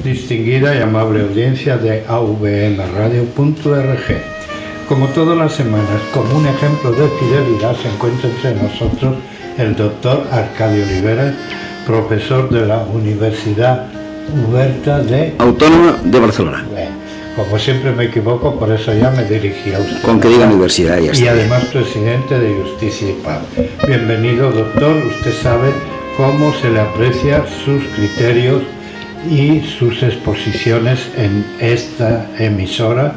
distinguida y amable audiencia de avmradio.org. Como todas las semanas, como un ejemplo de fidelidad, se encuentra entre nosotros el doctor Arcadio Oliveras, profesor de la Universidad Autónoma de Barcelona. Como siempre me equivoco, por eso ya me dirigí a usted. Con que diga universidad, ya está. Y además presidente de Justicia y Paz. Bienvenido, doctor. Usted sabe cómo se le aprecia sus criterios y sus exposiciones en esta emisora.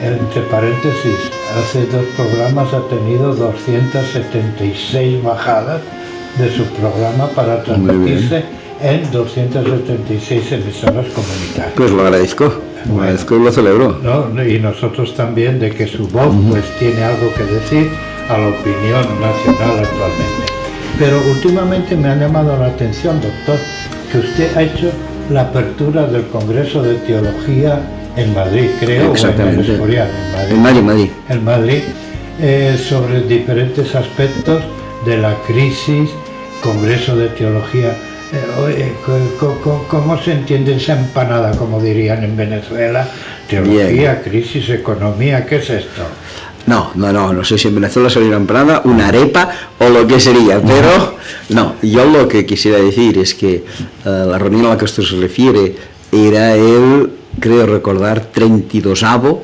Entre paréntesis, hace 2 programas ha tenido 276 bajadas de su programa para transmitirse en 276 emisoras comunitarias. Pues lo agradezco y lo celebro. ¿No? Y nosotros también, de que su voz pues tiene algo que decir a la opinión nacional actualmente. Pero últimamente me ha llamado la atención, doctor, que usted ha hecho la apertura del Congreso de Teología en Madrid, creo, exactamente. O en el Escorial, En Madrid. Sobre diferentes aspectos de la crisis, Congreso de Teología. ¿Cómo se entiende esa empanada, como dirían en Venezuela? Teología, crisis, economía, ¿qué es esto? No sé si en Venezuela sería una empanada, una arepa o lo que sería, pero no, yo lo que quisiera decir es que la reunión a la que usted se refiere era el, creo recordar, 32º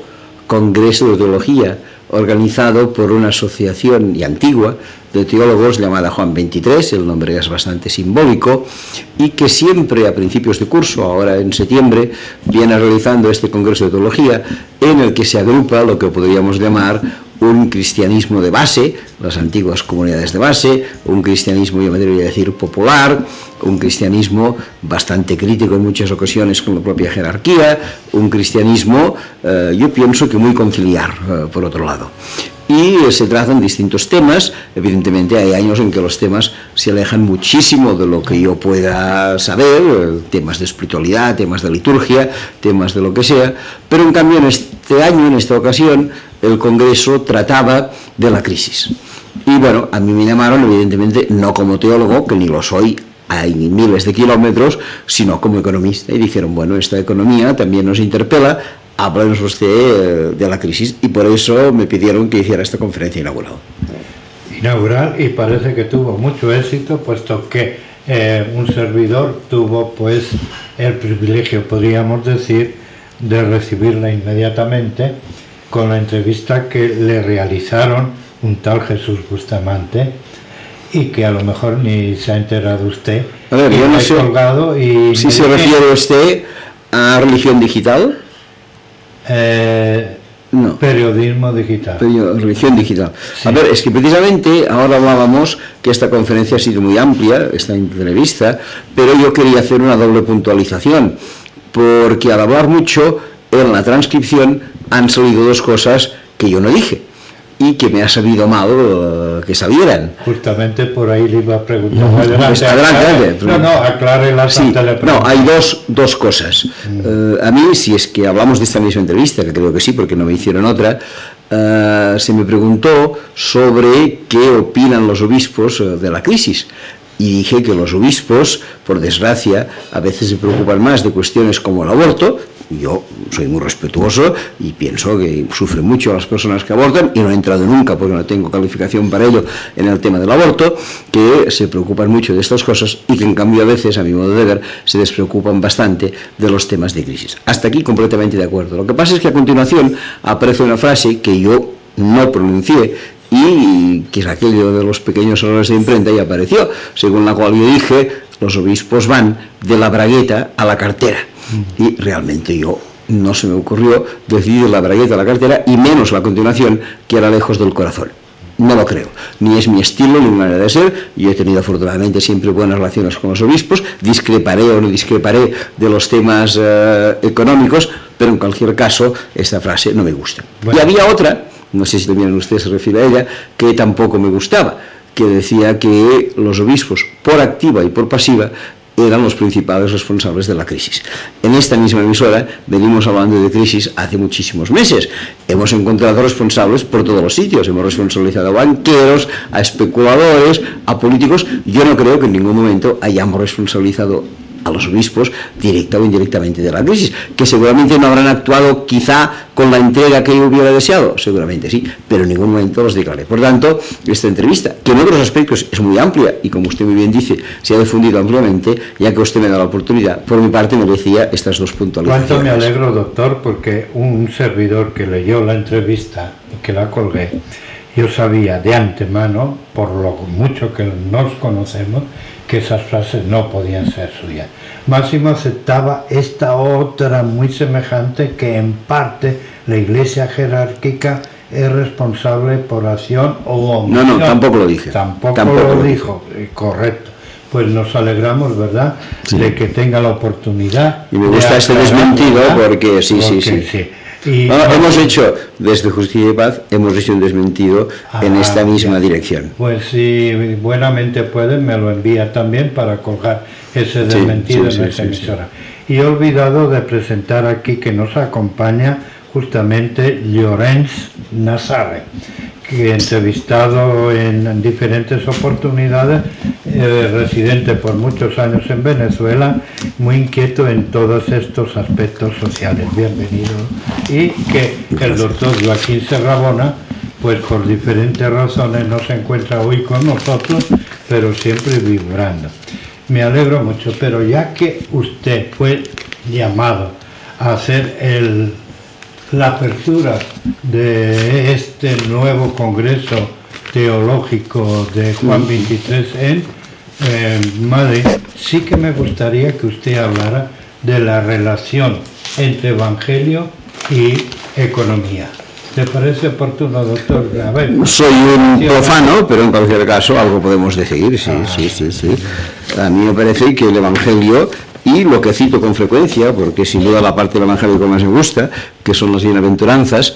Congreso de Teología, organizado por una asociación y antigua de teólogos llamada Juan 23, el nombre es bastante simbólico, y que siempre a principios de curso, ahora en septiembre, viene realizando este Congreso de Teología, en el que se agrupa lo que podríamos llamar un cristianismo de base, las antiguas comunidades de base, un cristianismo, yo me debería decir, popular, un cristianismo bastante crítico en muchas ocasiones con la propia jerarquía, un cristianismo, yo pienso que muy conciliar, por otro lado. Y se tratan distintos temas. Evidentemente hay años en que los temas se alejan muchísimo de lo que yo pueda saber, temas de espiritualidad, temas de liturgia, temas de lo que sea, pero en cambio en este año, en esta ocasión, el Congreso trataba de la crisis. Y bueno, a mí me llamaron, evidentemente, no como teólogo, que ni lo soy, hay miles de kilómetros, sino como economista, y dijeron, bueno, esta economía también nos interpela, háblanos usted de la crisis, y por eso me pidieron que hiciera esta conferencia inaugural. Y parece que tuvo mucho éxito, puesto que un servidor tuvo pues el privilegio, podríamos decir, de recibirla inmediatamente con la entrevista que le realizaron un tal Jesús Bustamante, y que a lo mejor ni se ha enterado usted. A ver, yo no sé si se refiere usted a religión digital. No. Periodismo digital. Religión digital. Sí. A ver, es que precisamente ahora hablábamos que esta conferencia ha sido muy amplia, esta entrevista, pero yo quería hacer una doble puntualización, porque al hablar mucho en la transcripción han salido 2 cosas que yo no dije y que me ha sabido mal que salieran. Justamente por ahí le iba a preguntar. Adelante. Aclare la No, hay dos cosas. A mí, si es que hablamos de esta misma entrevista, que creo que sí, porque no me hicieron otra, se me preguntó sobre qué opinan los obispos de la crisis. Y dije que los obispos, por desgracia, a veces se preocupan más de cuestiones como el aborto. Yo soy muy respetuoso y pienso que sufren mucho las personas que abortan, y no he entrado nunca, porque no tengo calificación para ello, en el tema del aborto, que se preocupan mucho de estas cosas y que en cambio a veces, a mi modo de ver, se despreocupan bastante de los temas de crisis. Hasta aquí completamente de acuerdo. Lo que pasa es que a continuación aparece una frase que yo no pronuncié, y que es aquello de los pequeños errores de imprenta, y apareció, según la cual yo dije, los obispos van de la bragueta a la cartera. Y realmente yo no se me ocurrió decir la bragueta a la cartera, y menos la continuación, que era lejos del corazón. No lo creo, ni es mi estilo, ni mi manera de ser. Yo he tenido afortunadamente siempre buenas relaciones con los obispos, discreparé o no discreparé de los temas económicos, pero en cualquier caso esta frase no me gusta. Bueno. Y había otra, no sé si también usted se refiere a ella, que tampoco me gustaba, que decía que los obispos, por activa y por pasiva, eran los principales responsables de la crisis. En esta misma emisora venimos hablando de crisis hace muchísimos meses. Hemos encontrado responsables por todos los sitios. Hemos responsabilizado a banqueros, a especuladores, a políticos. Yo no creo que en ningún momento hayamos responsabilizado a los obispos directa o indirectamente de la crisis, que seguramente no habrán actuado quizá con la entrega que yo hubiera deseado, seguramente sí, pero en ningún momento los declaré. Por tanto, esta entrevista, que en otros aspectos es muy amplia y como usted muy bien dice, se ha difundido ampliamente, ya que usted me da la oportunidad, por mi parte merecía estas dos puntualizaciones. Cuánto me alegro, doctor, porque un servidor que leyó la entrevista y que la colgué, yo sabía de antemano, por lo mucho que nos conocemos, que esas frases no podían ser suyas. Máximo aceptaba esta otra muy semejante, que en parte la Iglesia jerárquica es responsable por acción o omisión. No, tampoco lo dije. Tampoco lo dijo, correcto. Pues nos alegramos, ¿verdad?, sí, de que tenga la oportunidad. Y me gusta este desmentido, porque sí. Y, hemos hecho, desde Justicia y Paz, hemos hecho un desmentido en esta misma dirección. Pues si buenamente pueden, me lo envía también para colgar ese desmentido en esa emisora. Y he olvidado de presentar aquí que nos acompaña justamente Llorenç Nassarre, que entrevistado en diferentes oportunidades, residente por muchos años en Venezuela, muy inquieto en todos estos aspectos sociales. Bienvenido. Y que el doctor Joaquín Serrabona, pues por diferentes razones no se encuentra hoy con nosotros, pero siempre vibrando. Me alegro mucho, pero ya que usted fue llamado a hacer la apertura de este nuevo Congreso Teológico de Juan XXIII en Madrid, sí que me gustaría que usted hablara de la relación entre Evangelio y economía. ¿Te parece oportuno, doctor? A ver, soy un profano, pero en cualquier caso algo podemos decir, sí. A mí me parece que el Evangelio, y lo que cito con frecuencia, porque sin duda la parte del Evangelio que más me gusta, que son las bienaventuranzas,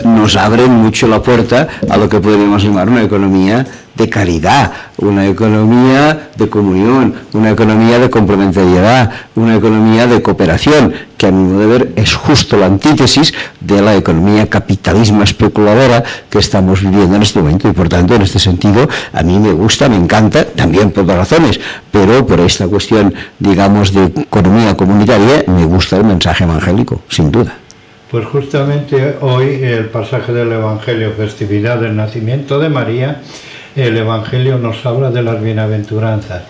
nos abren mucho la puerta a lo que podríamos llamar una economía de caridad, una economía de comunión, una economía de complementariedad, una economía de cooperación, que a mi modo de ver es justo la antítesis de la economía capitalismo especuladora que estamos viviendo en este momento, y por tanto en este sentido a mí me gusta, me encanta, también por otras razones, pero por esta cuestión, digamos, de economía comunitaria, me gusta el mensaje evangélico, sin duda. Pues justamente hoy el pasaje del Evangelio, festividad del nacimiento de María, el Evangelio nos habla de las bienaventuranzas.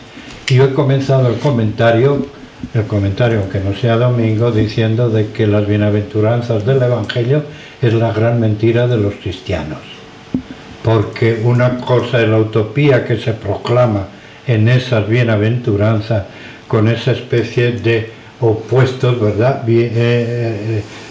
Y yo he comenzado el comentario, aunque no sea domingo, diciendo de que las bienaventuranzas del Evangelio es la gran mentira de los cristianos. Porque una cosa es la utopía que se proclama en esas bienaventuranzas, con esa especie de opuestos, ¿verdad?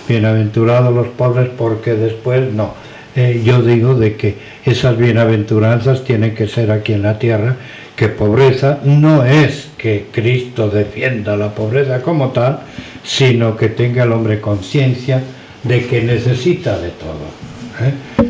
Bienaventurados los pobres porque después no. Yo digo de que esas bienaventuranzas tienen que ser aquí en la tierra, que pobreza no es que Cristo defienda la pobreza como tal, sino que tenga el hombre conciencia de que necesita de todo.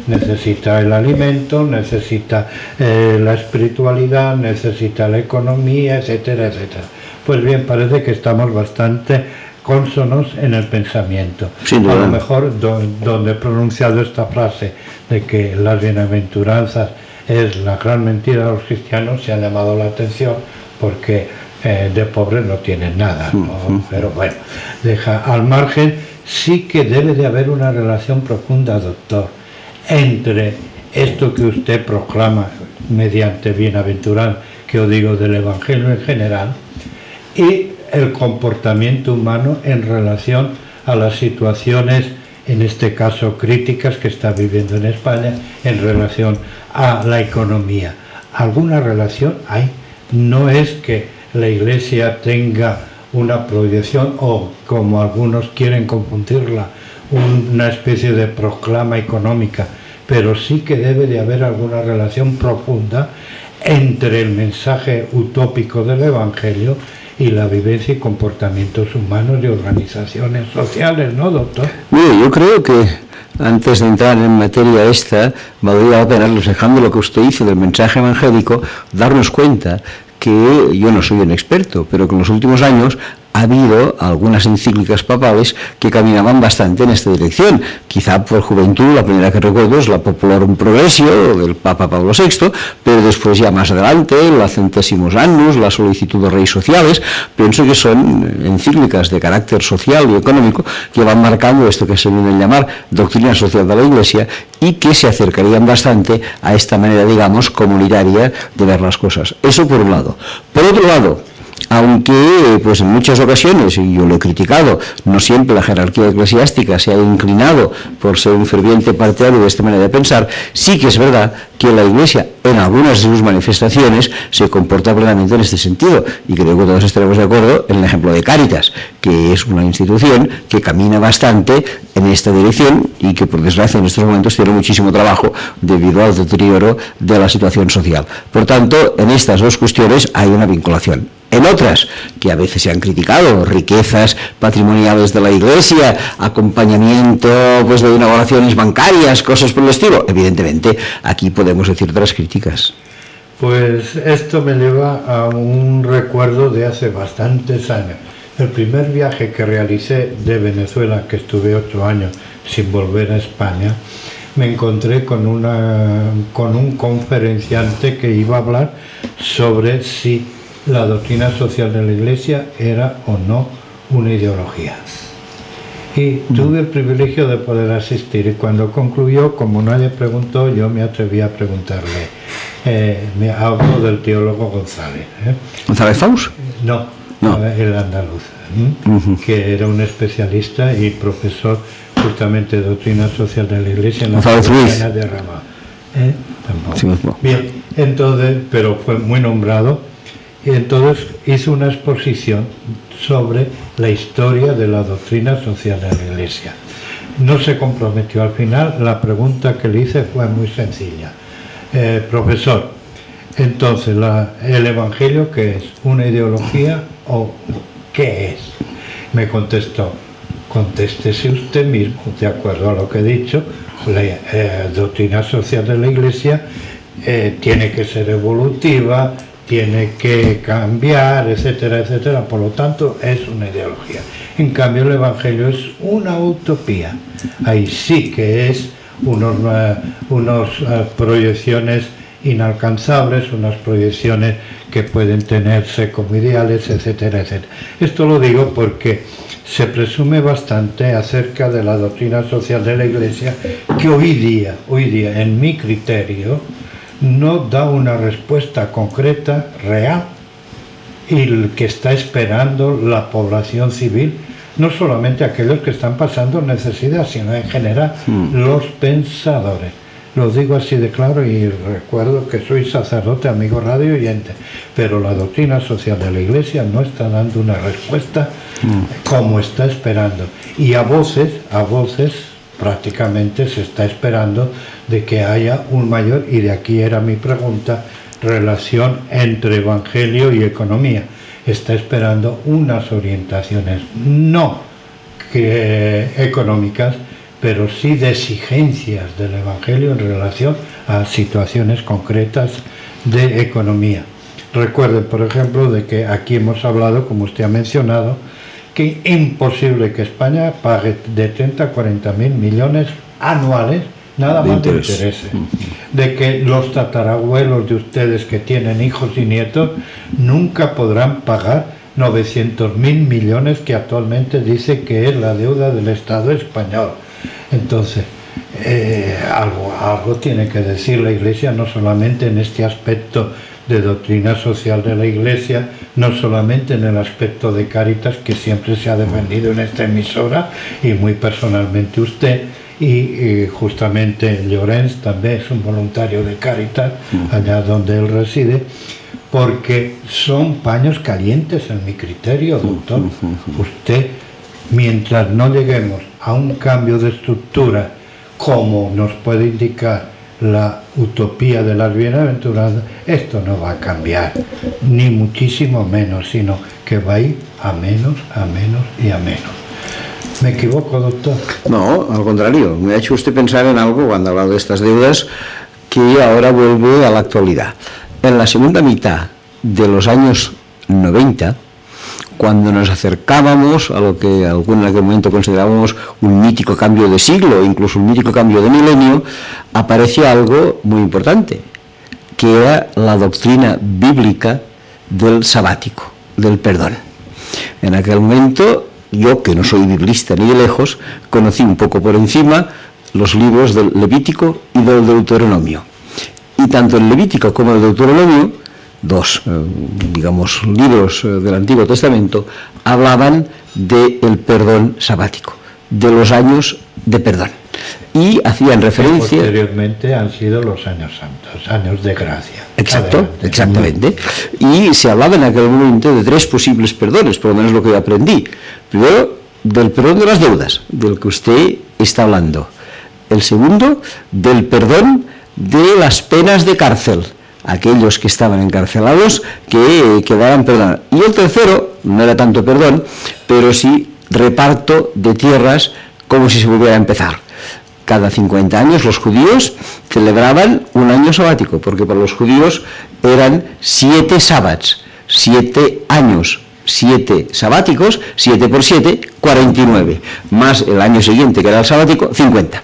Necesita el alimento, necesita la espiritualidad, necesita la economía, etcétera, etcétera. Pues bien, parece que estamos bastante cónsonos en el pensamiento. A lo mejor donde he pronunciado esta frase de que las bienaventuranzas es la gran mentira de los cristianos, se ha llamado la atención porque de pobres no tienen nada, ¿no? Pero bueno, deja al margen. Sí que debe de haber una relación profunda, doctor, entre esto que usted proclama mediante bienaventuranza, que yo digo del Evangelio en general, y el comportamiento humano en relación a las situaciones, en este caso críticas, que está viviendo en España en relación a la economía. ¿Alguna relación hay? No es que la Iglesia tenga una proyección o, como algunos quieren confundirla, una especie de proclama económica, pero sí que debe de haber alguna relación profunda entre el mensaje utópico del Evangelio y la vivencia y comportamientos humanos y organizaciones sociales, ¿no, doctor? Mire, yo creo que antes de entrar en materia esta, valdría la pena, reflejando lo que usted hizo del mensaje evangélico, darnos cuenta que yo no soy un experto, pero que en los últimos años ha habido algunas encíclicas papales que caminaban bastante en esta dirección. Quizá por juventud, la primera que recuerdo es la Populorum Progressio del Papa Pablo VI, pero después ya más adelante, la Centésimos Annus, la Solicitud de Reyes Sociales, pienso que son encíclicas de carácter social y económico que van marcando esto que se viene a llamar doctrina social de la Iglesia y que se acercarían bastante a esta manera, digamos, comunitaria de ver las cosas. Eso por un lado. Por otro lado, aunque pues en muchas ocasiones, y yo lo he criticado, no siempre la jerarquía eclesiástica se ha inclinado por ser un ferviente partidario de esta manera de pensar, sí que es verdad que la Iglesia en algunas de sus manifestaciones se comporta plenamente en este sentido, y creo que todos estaremos de acuerdo en el ejemplo de Cáritas, que es una institución que camina bastante en esta dirección y que por desgracia en estos momentos tiene muchísimo trabajo debido al deterioro de la situación social. Por tanto, en estas dos cuestiones hay una vinculación. En otras, que a veces se han criticado, riquezas patrimoniales de la Iglesia, acompañamiento pues de inauguraciones bancarias, cosas por el estilo, evidentemente aquí podemos decir otras críticas. Pues esto me lleva a un recuerdo de hace bastantes años. El primer viaje que realicé de Venezuela, que estuve 8 años sin volver a España, me encontré con un conferenciante que iba a hablar sobre si la doctrina social de la Iglesia era o no una ideología. Y tuve el privilegio de poder asistir, y cuando concluyó, como nadie preguntó, yo me atreví a preguntarle. Me hablo del teólogo González. ¿González Faus? No, el andaluz, que era un especialista y profesor justamente de doctrina social de la Iglesia en la Universidad de Rama. Sí, bien, entonces, pero fue muy nombrado. Y entonces hizo una exposición sobre la historia de la doctrina social de la Iglesia. No se comprometió al final, la pregunta que le hice fue muy sencilla. Profesor, entonces, ¿el Evangelio qué es? ¿Una ideología o qué es? Me contestó, contéstese usted mismo, de acuerdo a lo que he dicho, la doctrina social de la Iglesia tiene que ser evolutiva, tiene que cambiar, etcétera, etcétera, por lo tanto es una ideología. En cambio el Evangelio es una utopía, ahí sí que es unas proyecciones inalcanzables, unas proyecciones que pueden tenerse como ideales, etcétera, etcétera. Esto lo digo porque se presume bastante acerca de la doctrina social de la Iglesia, que hoy día, en mi criterio, no da una respuesta concreta, real, y el que está esperando la población civil, no solamente aquellos que están pasando necesidad, sino en general los pensadores. Lo digo así de claro, y recuerdo que soy sacerdote, amigo radio oyente, pero la doctrina social de la Iglesia no está dando una respuesta como está esperando, y a voces prácticamente se está esperando de que haya un mayor, y de aquí era mi pregunta, relación entre Evangelio y economía. Está esperando unas orientaciones no económicas, pero sí de exigencias del Evangelio en relación a situaciones concretas de economía. Recuerden, por ejemplo, de que aquí hemos hablado, como usted ha mencionado, que es imposible que España pague de 30 a 40 mil millones anuales nada más de intereses. De que los tatarabuelos de ustedes que tienen hijos y nietos nunca podrán pagar 900.000 millones que actualmente dice que es la deuda del Estado español. Entonces, algo tiene que decir la Iglesia, no solamente en este aspecto de doctrina social de la Iglesia, no solamente en el aspecto de Cáritas, que siempre se ha defendido en esta emisora, y muy personalmente usted, y justamente Llorens también es un voluntario de Cáritas, allá donde él reside, porque son paños calientes en mi criterio, doctor. Usted, mientras no lleguemos a un cambio de estructura, como nos puede indicar la utopía de las bienaventuranzas, esto no va a cambiar, ni muchísimo menos, sino que va a ir a menos, a menos y a menos. ¿Me equivoco, doctor? No, al contrario, me ha hecho usted pensar en algo cuando ha hablado de estas deudas que ahora vuelve a la actualidad. En la segunda mitad de los años 90 cuando nos acercábamos a lo que en aquel momento considerábamos un mítico cambio de siglo, incluso un mítico cambio de milenio, apareció algo muy importante, que era la doctrina bíblica del sabático, del perdón. En aquel momento, yo, que no soy biblista ni de lejos, conocí un poco por encima los libros del Levítico y del Deuteronomio. Y tanto el Levítico como el Deuteronomio, dos, digamos, libros del Antiguo Testamento, hablaban del perdón sabático, de los años de perdón. Y hacían referencia... Posteriormente han sido los años santos, años de gracia. Exacto, adelante. exactamente. Y se hablaba en aquel momento de 3 posibles perdones, por lo menos lo que yo aprendí. Primero, del perdón de las deudas, del que usted está hablando. El segundo, del perdón de las penas de cárcel, aquellos que estaban encarcelados que quedaran perdonados. Y el tercero, no era tanto perdón, pero sí reparto de tierras como si se volviera a empezar. Cada 50 años los judíos celebraban un año sabático, porque para los judíos eran 7 sábats, 7 años, 7 sabáticos, 7 por 7, 49, más el año siguiente, que era el sabático, 50.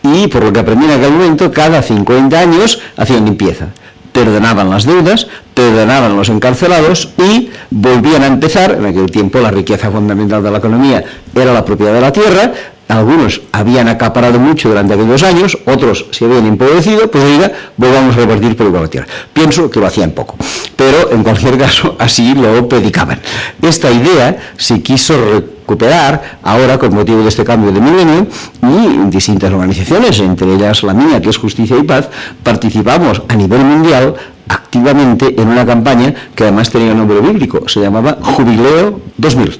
Y por lo que aprendí en aquel momento, cada 50 años hacían limpieza. Perdonaban las deudas, perdonaban los encarcelados y volvían a empezar. En aquel tiempo la riqueza fundamental de la economía era la propiedad de la tierra. Algunos habían acaparado mucho durante aquellos años, otros se habían empobrecido, pues diga, volvamos a repartir por igual la tierra. Pienso que lo hacían poco, pero en cualquier caso así lo predicaban. Esta idea se quiso recuperar ahora con motivo de este cambio de milenio, y distintas organizaciones, entre ellas la mía, que es Justicia y Paz, participamos a nivel mundial activamente en una campaña que además tenía un nombre bíblico, se llamaba Jubileo 2000.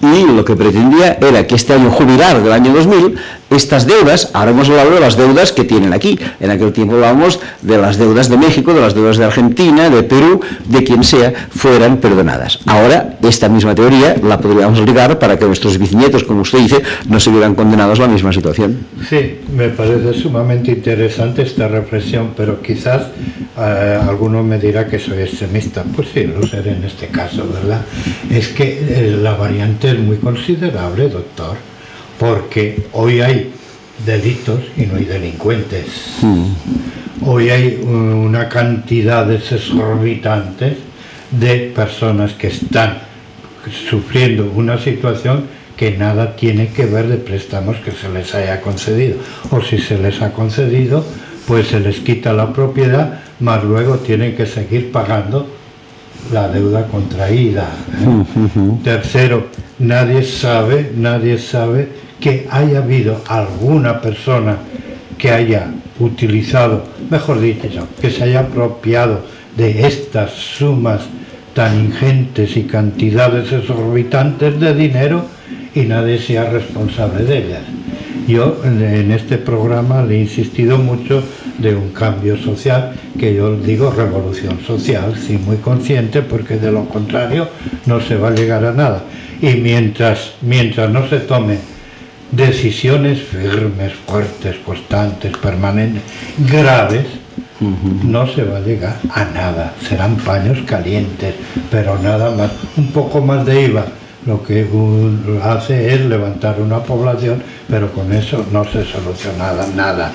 Y lo que pretendía era que este año jubilar del año 2000, estas deudas, ahora hemos hablado de las deudas que tienen aquí, en aquel tiempo hablábamos de las deudas de México, de las deudas de Argentina, de Perú, de quien sea, fueran perdonadas. Ahora, esta misma teoría la podríamos aplicar para que nuestros bisnietos, como usted dice, no se vieran condenados a la misma situación. Sí, me parece sumamente interesante esta reflexión, pero quizás alguno me dirá que soy extremista. Pues sí, lo seré en este caso, ¿verdad? Es que la variante es muy considerable, doctor, porque hoy hay delitos y no hay delincuentes. Hoy hay una cantidad exorbitantes de personas que están sufriendo una situación que nada tiene que ver de préstamos que se les haya concedido, o si se les ha concedido, pues se les quita la propiedad, más luego tienen que seguir pagando la deuda contraída. Tercero, nadie sabe que haya habido alguna persona que haya utilizado, mejor dicho, que se haya apropiado de estas sumas tan ingentes y cantidades exorbitantes de dinero y nadie sea responsable de ellas. Yo en este programa le he insistido mucho de un cambio social, que yo digo revolución social, sí, muy consciente, porque de lo contrario no se va a llegar a nada. Y mientras no se tomen decisiones firmes, fuertes, constantes, permanentes, graves, no se va a llegar a nada. Serán paños calientes, pero nada más. Un poco más de IVA lo que hace es levantar una población, pero con eso no se soluciona nada.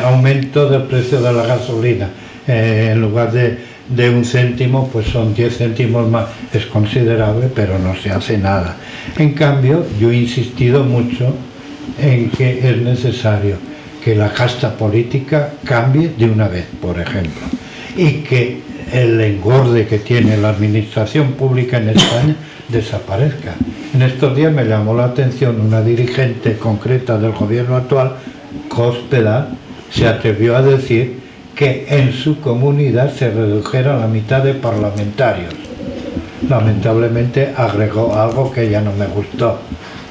Aumento del precio de la gasolina, en lugar de 1 céntimo, pues son 10 céntimos más. Es considerable, pero no se hace nada. En cambio, yo he insistido mucho en que es necesario que la casta política cambie de una vez, por ejemplo, y que el engorde que tiene la administración pública en España desaparezca. En estos días me llamó la atención una dirigente concreta del gobierno actual, Cospedal, se atrevió a decir que en su comunidad se redujera la mitad de parlamentarios. Lamentablemente agregó algo que ya no me gustó,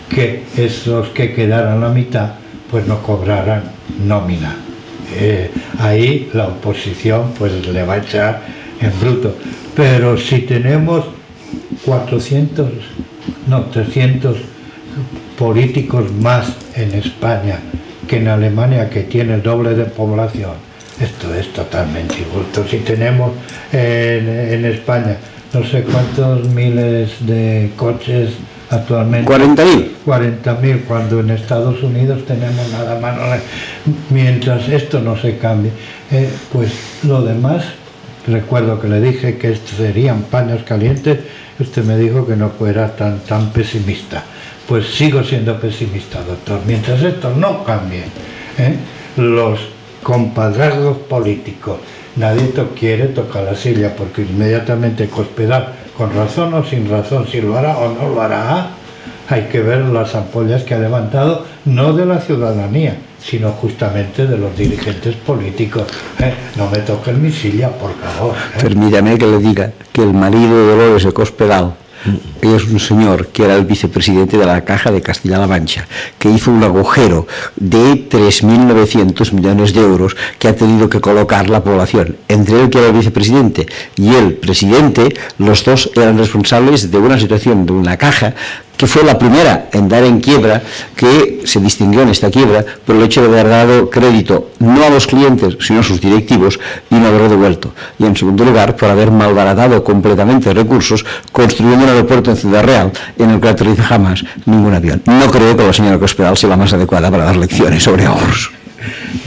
que esos que quedaran la mitad pues no cobraran nómina. Ahí la oposición pues le va a echar en bruto. Pero si tenemos 300 políticos más en España que en Alemania, que tiene el doble de población, esto es totalmente injusto. Si tenemos en España no sé cuántos miles de coches actualmente. 40.000. 40.000, cuando en Estados Unidos tenemos nada más. Mientras esto no se cambie, pues lo demás, recuerdo que le dije que estos serían paños calientes, usted me dijo que no fuera tan pesimista. Pues sigo siendo pesimista, doctor. Mientras esto no cambie, los compadrazgos políticos, nadie quiere tocar la silla, porque inmediatamente Cospedal, con razón o sin razón, si lo hará o no lo hará, hay que ver las ampollas que ha levantado, no de la ciudadanía, sino justamente de los dirigentes políticos. No me toquen mi silla, por favor. Permítame que le diga que el marido de Dolores de Cospedal es un señor que era el vicepresidente de la Caja de Castilla-La Mancha, que hizo un agujero de 3.900 millones de euros que ha tenido que colocar la población. Entre él, que era el vicepresidente, y el presidente, los dos eran responsables de una situación de una caja que fue la primera en dar en quiebra, que se distinguió en esta quiebra por el hecho de haber dado crédito no a los clientes, sino a sus directivos, y no haber devuelto. Y en segundo lugar, por haber malbaratado completamente recursos, construyendo un aeropuerto en Ciudad Real, en el que no aterriza jamás ningún avión. No creo que la señora Cospedal sea la más adecuada para dar lecciones sobre ahorros.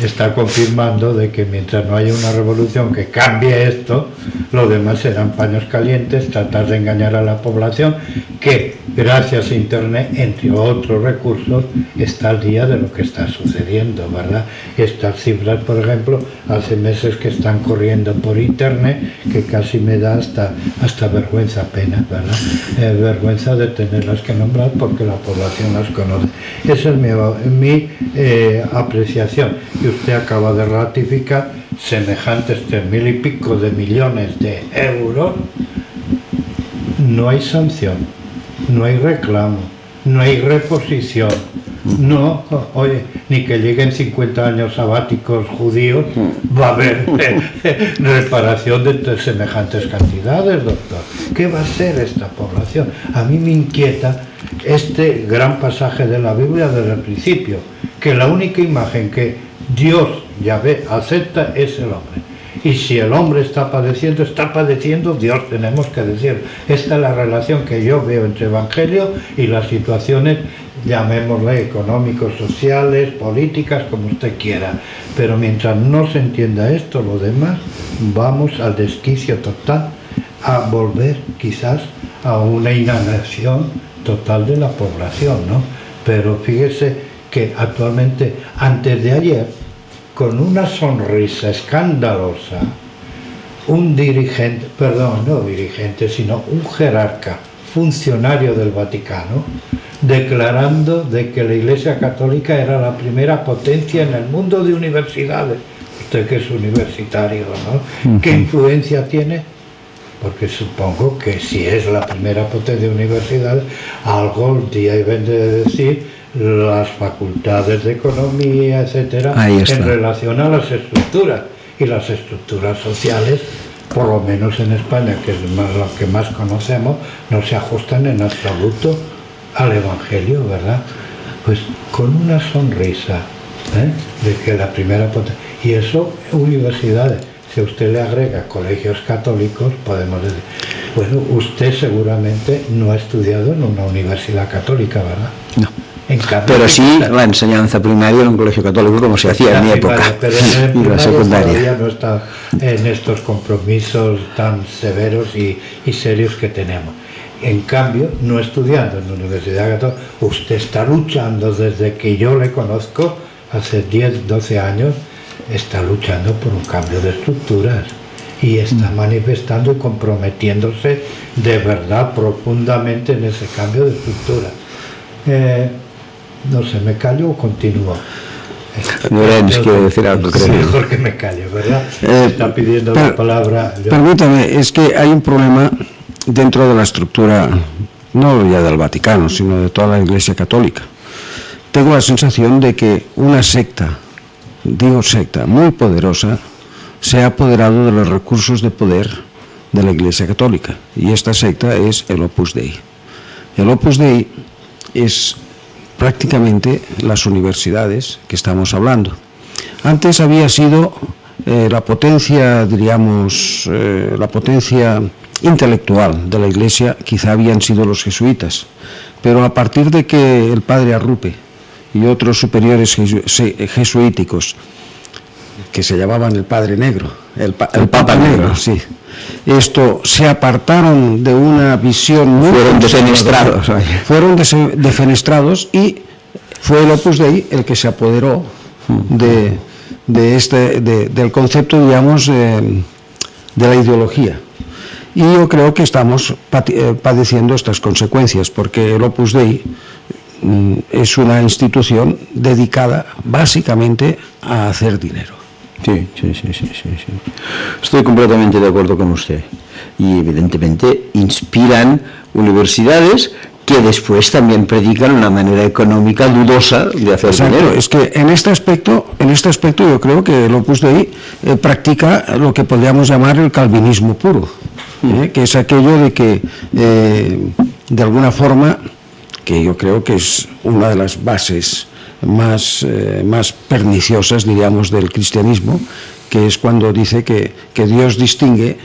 Está confirmando de que mientras no haya una revolución que cambie esto, lo demás serán paños calientes, tratar de engañar a la población, que gracias a Internet, entre otros recursos, está al día de lo que está sucediendo, ¿verdad? Estas cifras, por ejemplo, hace meses que están corriendo por Internet, que casi me da hasta vergüenza, pena, ¿verdad? Vergüenza de tenerlas que nombrar porque la población las conoce. Esa es mi apreciación. Y usted acaba de ratificar semejantes 3.000 y pico de millones de euros. No hay sanción, no hay reclamo, no hay reposición, no, oye, ni que lleguen 50 años sabáticos judíos, va a haber reparación de semejantes cantidades, doctor. ¿Qué va a hacer esta población? A mí me inquieta este gran pasaje de la Biblia desde el principio, que la única imagen que Dios, Yahvé, acepta es el hombre. Y si el hombre está padeciendo Dios, tenemos que decir. Esta es la relación que yo veo entre Evangelio y las situaciones, llamémosle económicos, sociales, políticas, como usted quiera. Pero mientras no se entienda esto, lo demás, vamos al desquicio total, a volver quizás a una inanición total de la población, ¿no? Pero fíjese que actualmente, antes de ayer, con una sonrisa escandalosa, un dirigente, perdón, no dirigente, sino un jerarca, funcionario del Vaticano, declarando de que la Iglesia Católica era la primera potencia en el mundo de universidades. Usted que es universitario, ¿no? ¿Qué influencia tiene? Porque supongo que si es la primera potencia de universidades, algo deben de decir las facultades de economía, etcétera, en relación a las estructuras. Y las estructuras sociales, por lo menos en España, que es lo que más conocemos, no se ajustan en absoluto al Evangelio, ¿verdad? Pues con una sonrisa, de que la primera potencia, y eso, universidades. Si usted le agrega colegios católicos, podemos decir, bueno, usted seguramente no ha estudiado en una universidad católica, ¿verdad? No. Pero sí la enseñanza primaria en un colegio católico, como se hacía en mi época, pero y la secundaria. Todavía no está en estos compromisos tan severos y serios que tenemos. En cambio, no estudiando en la Universidad Católica, usted está luchando desde que yo le conozco, hace 10, 12 años, está luchando por un cambio de estructuras y está manifestando y comprometiéndose de verdad profundamente en ese cambio de estructuras. No sé, ¿me callo o continúo? Lorenz quiere decir algo, creo. Sí, mejor que me callo, ¿verdad? Está pidiendo la palabra. Permítame, es que hay un problema dentro de la estructura, no ya del Vaticano, sino de toda la Iglesia Católica. Tengo la sensación de que una secta, digo secta, muy poderosa, se ha apoderado de los recursos de poder de la Iglesia Católica. Y esta secta es el Opus Dei. El Opus Dei es prácticamente las universidades que estamos hablando. Antes había sido la potencia, diríamos, la potencia intelectual de la Iglesia quizá habían sido los jesuitas, pero a partir de que el padre Arrupe y otros superiores jesuíticos, que se llamaban el Padre Negro, el Papa Negro, sí, esto se apartaron de una visión muy... Fueron defenestrados y fue el Opus Dei el que se apoderó del concepto, digamos, de la ideología. Y yo creo que estamos padeciendo estas consecuencias, porque el Opus Dei es una institución dedicada básicamente a hacer dinero. Sí. Estoy completamente de acuerdo con usted. Y evidentemente inspiran universidades que después también predican una manera económica dudosa de hacer dinero. Es que en este aspecto yo creo que el Opus Dei practica lo que podríamos llamar el calvinismo puro, que es aquello de que de alguna forma, que yo creo que es una de las bases más perniciosas, diríamos, del cristianismo, que es cuando dice que Dios distingue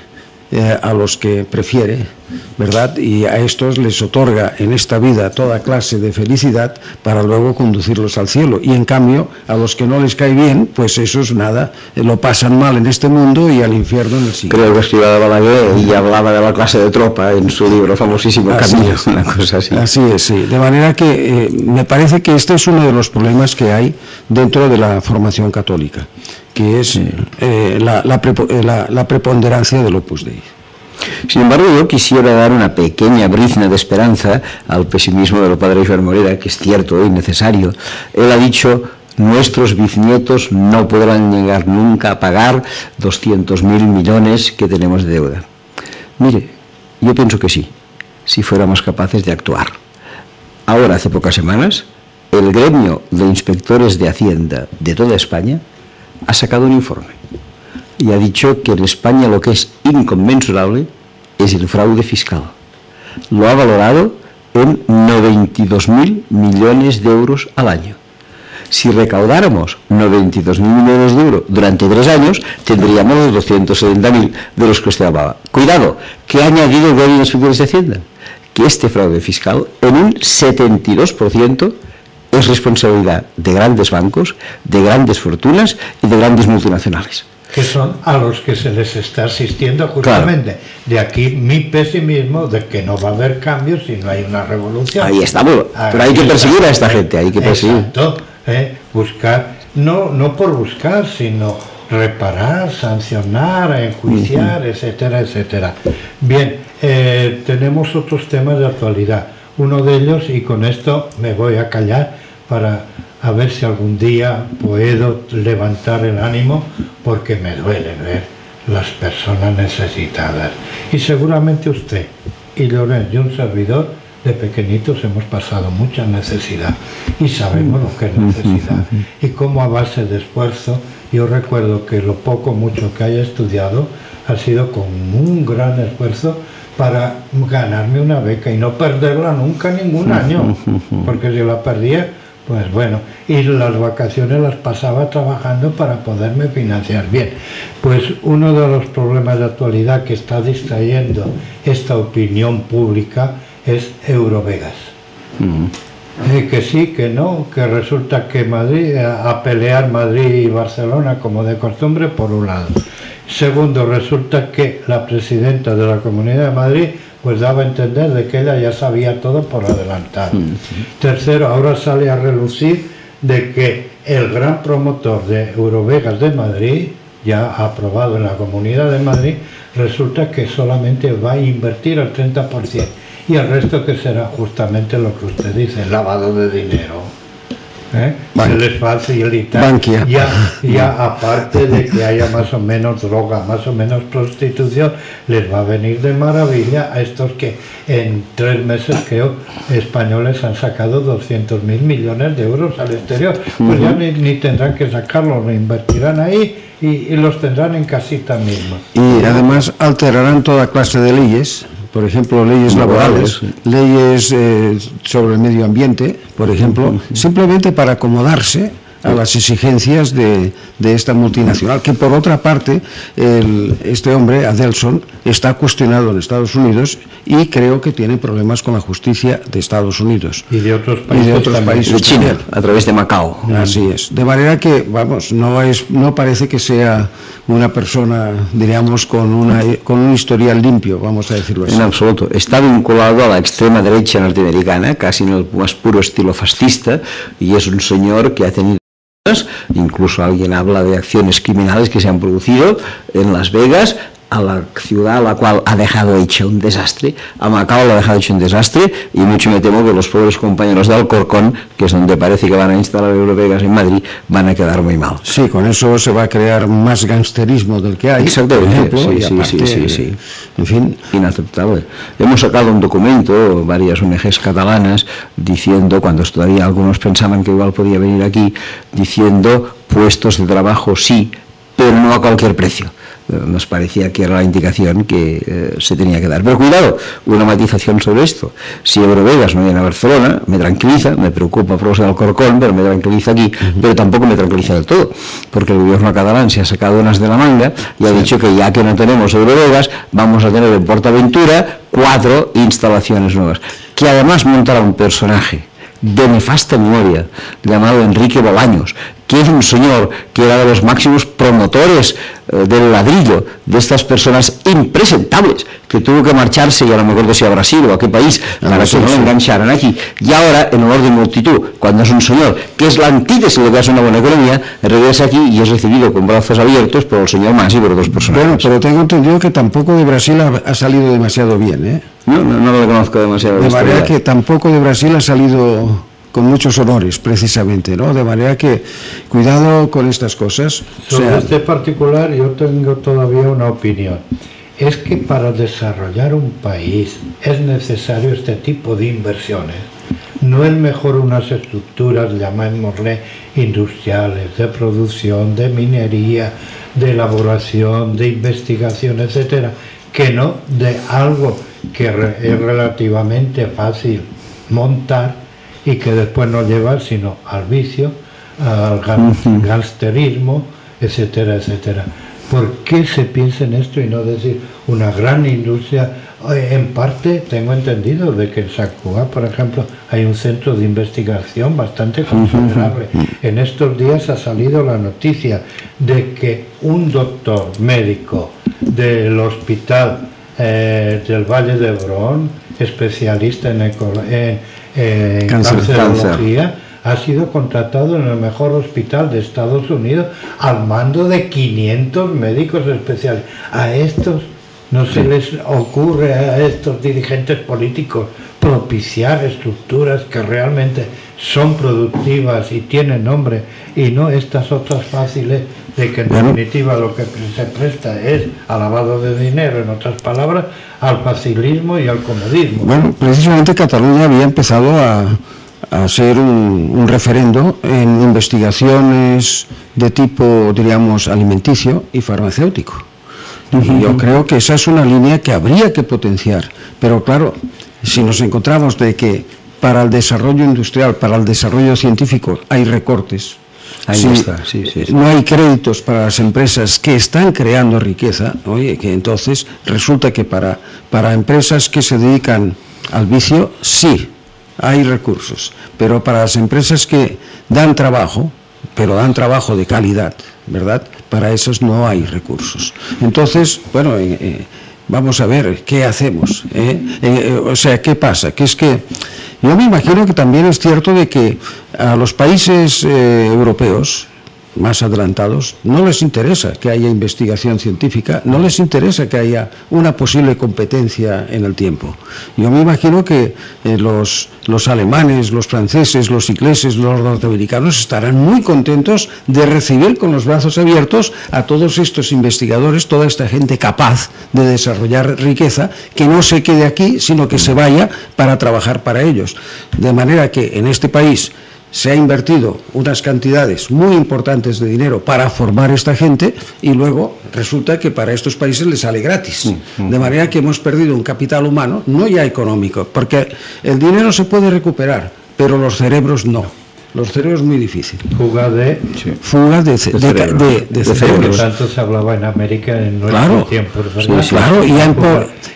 a los que prefiere, ¿verdad? Y a estos les otorga en esta vida toda clase de felicidad para luego conducirlos al cielo. Y en cambio, a los que no les cae bien, pues esos nada, lo pasan mal en este mundo y al infierno en el siguiente. Creo que escribía de Balaguer y hablaba de la clase de tropa en su libro famosísimo Camino, una cosa así. Así es, sí. De manera que me parece que este es uno de los problemas que hay dentro de la formación católica, que es la preponderancia del Opus Dei. Sin embargo, yo quisiera dar una pequeña brizna de esperanza al pesimismo del padre Joan Morera, que es cierto y necesario. Él ha dicho: nuestros bisnietos no podrán llegar nunca a pagar 200.000 millones que tenemos de deuda. Mire, yo pienso que sí, si fuéramos capaces de actuar. Ahora, hace pocas semanas, el gremio de inspectores de Hacienda de toda España ha sacado un informe y ha dicho que en España lo que es inconmensurable es el fraude fiscal. Lo ha valorado en 92.000 millones de euros al año. Si recaudáramos 92.000 millones de euros durante 3 años, tendríamos los 270.000 de los que usted hablaba. Cuidado, que ha añadido el gremio de inspectores de Hacienda, que este fraude fiscal en un 72% es responsabilidad de grandes bancos, de grandes fortunas y de grandes multinacionales. Que son a los que se les está asistiendo justamente. Claro. De aquí mi pesimismo de que no va a haber cambios si no hay una revolución. Ahí estamos, pero hay que perseguir a esta gente, hay que perseguir. Exacto, buscar, no por buscar, sino reparar, sancionar, enjuiciar, etcétera, etcétera. Bien, tenemos otros temas de actualidad. Uno de ellos, y con esto me voy a callar para a ver si algún día puedo levantar el ánimo, porque me duele ver las personas necesitadas. Y seguramente usted y Llorens y un servidor de pequeñitos hemos pasado mucha necesidad y sabemos lo que es necesidad y cómo a base de esfuerzo. Yo recuerdo que lo poco mucho que haya estudiado ha sido con un gran esfuerzo para ganarme una beca y no perderla nunca ningún año, porque si la perdía, pues bueno, y las vacaciones las pasaba trabajando para poderme financiar. Bien, pues uno de los problemas de actualidad que está distrayendo esta opinión pública es Eurovegas. Que sí, que no, que resulta que Madrid, a pelear Madrid y Barcelona como de costumbre, por un lado. Segundo, resulta que la presidenta de la Comunidad de Madrid pues daba a entender de que ella ya sabía todo por adelantado. Tercero, ahora sale a relucir de que el gran promotor de Eurovegas de Madrid, ya aprobado en la Comunidad de Madrid, resulta que solamente va a invertir el 30% y el resto que será justamente lo que usted dice, lavado de dinero. Se les facilita ya aparte de que haya más o menos droga, más o menos prostitución, les va a venir de maravilla a estos que en 3 meses creo españoles han sacado 200.000 millones de euros al exterior. Pues ya ni tendrán que sacarlos, lo invertirán ahí y los tendrán en casita misma. Y además alterarán toda clase de leyes. Por ejemplo, leyes laborales, leyes sobre el medio ambiente, por ejemplo, simplemente para acomodarse a las exigencias de esta multinacional, que por otra parte este hombre, Adelson, está cuestionado en Estados Unidos y creo que tiene problemas con la justicia de Estados Unidos y de otros países, de China, a través de Macao. Así es, de manera que, vamos, no parece que sea una persona, diríamos, con un historial limpio, vamos a decirlo así. En absoluto, está vinculado a la extrema derecha norteamericana, casi en el más puro estilo fascista, y es un señor que ha tenido, incluso alguien habla de acciones criminales que se han producido en Las Vegas, a la ciudad a la cual ha dejado hecho un desastre, a Macao lo ha dejado hecho un desastre, y mucho me temo que los pobres compañeros de Alcorcón, que es donde parece que van a instalar Eurovegas en Madrid, van a quedar muy mal. Sí, con eso se va a crear más gangsterismo del que hay. Exactamente, por ejemplo, sí. En fin. Inaceptable. Hemos sacado un documento, varias ONGs catalanas, diciendo, cuando todavía algunos pensaban que igual podía venir aquí, diciendo puestos de trabajo sí, pero no a cualquier precio. Nos parecía que era la indicación que se tenía que dar. Pero cuidado, una matización sobre esto. Si Eurovegas no viene a Barcelona, me tranquiliza, me preocupa por los de Alcorcón, pero me tranquiliza aquí, pero tampoco me tranquiliza del todo, porque el gobierno catalán se ha sacado unas de la manga y ha dicho que ya que no tenemos Eurovegas, vamos a tener en Portaventura 4 instalaciones nuevas, que además montará un personaje de nefasta memoria, llamado Enrique Bolaños, que es un señor que era de los máximos promotores del ladrillo, de estas personas impresentables, que tuvo que marcharse, ya no me acuerdo si a Brasil o a qué país, para que no lo engancharan aquí. Y ahora, en honor de multitud, cuando es un señor que es la antítesis de lo que es una buena economía, regresa aquí y es recibido con brazos abiertos por el señor Mas y por otros personajes. Bueno, pero tengo entendido que tampoco de Brasil ha salido demasiado bien, ¿eh? No lo conozco demasiado. De manera que tampoco de Brasil ha salido con muchos honores, precisamente, ¿no? De manera que, cuidado con estas cosas. Sobre este particular yo tengo todavía una opinión. Es que para desarrollar un país es necesario este tipo de inversiones. No es mejor unas estructuras, llamémosle, industriales, de producción, de minería, de elaboración, de investigación, etcétera, que no de algo que es relativamente fácil montar y que después no lleva sino al vicio, al gangsterismo, etcétera, etcétera. ¿Por qué se piensa en esto y no decir una gran industria? En parte tengo entendido de que en San Cugat, por ejemplo, hay un centro de investigación bastante considerable. En estos días ha salido la noticia de que un doctor médico del hospital del Valle de Hebrón, especialista en cancerología, ha sido contratado en el mejor hospital de Estados Unidos al mando de 500 médicos especiales. A estos no se les ocurre, a estos dirigentes políticos, propiciar estructuras que realmente son productivas y tienen nombre, y no estas otras fáciles de que en definitiva lo que se presta es al lavado de dinero, en otras palabras, al facilismo y al comodismo. Bueno, precisamente Cataluña había empezado a hacer un referendo en investigaciones de tipo, diríamos, alimenticio y farmacéutico. Y yo creo que esa es una línea que habría que potenciar, pero claro, si nos encontramos de que para el desarrollo industrial, para el desarrollo científico hay recortes, no hay créditos para las empresas que están creando riqueza, oye, que entonces resulta que para empresas que se dedican al vicio sí hay recursos, pero para las empresas que dan trabajo, pero dan trabajo de calidad, ¿verdad? Para esos no hay recursos. Entonces, bueno, vamos a ver qué hacemos, o sea, ¿qué pasa? Que es que yo me imagino que también es cierto de que a los países europeos más adelantados no les interesa que haya investigación científica, no les interesa que haya una posible competencia en el tiempo. Yo me imagino que los alemanes, los franceses, los ingleses, los norteamericanos estarán muy contentos de recibir con los brazos abiertos a todos estos investigadores, toda esta gente capaz de desarrollar riqueza, que no se quede aquí, sino que se vaya para trabajar para ellos. De manera que en este país se ha invertido unas cantidades muy importantes de dinero para formar esta gente y luego resulta que para estos países les sale gratis. De manera que hemos perdido un capital humano, no ya económico, porque el dinero se puede recuperar, pero los cerebros no. Los cerebros es muy difícil. Fuga de cerebros. Por tanto, se hablaba en América en nuestros tiempos, ¿verdad? Sí, claro.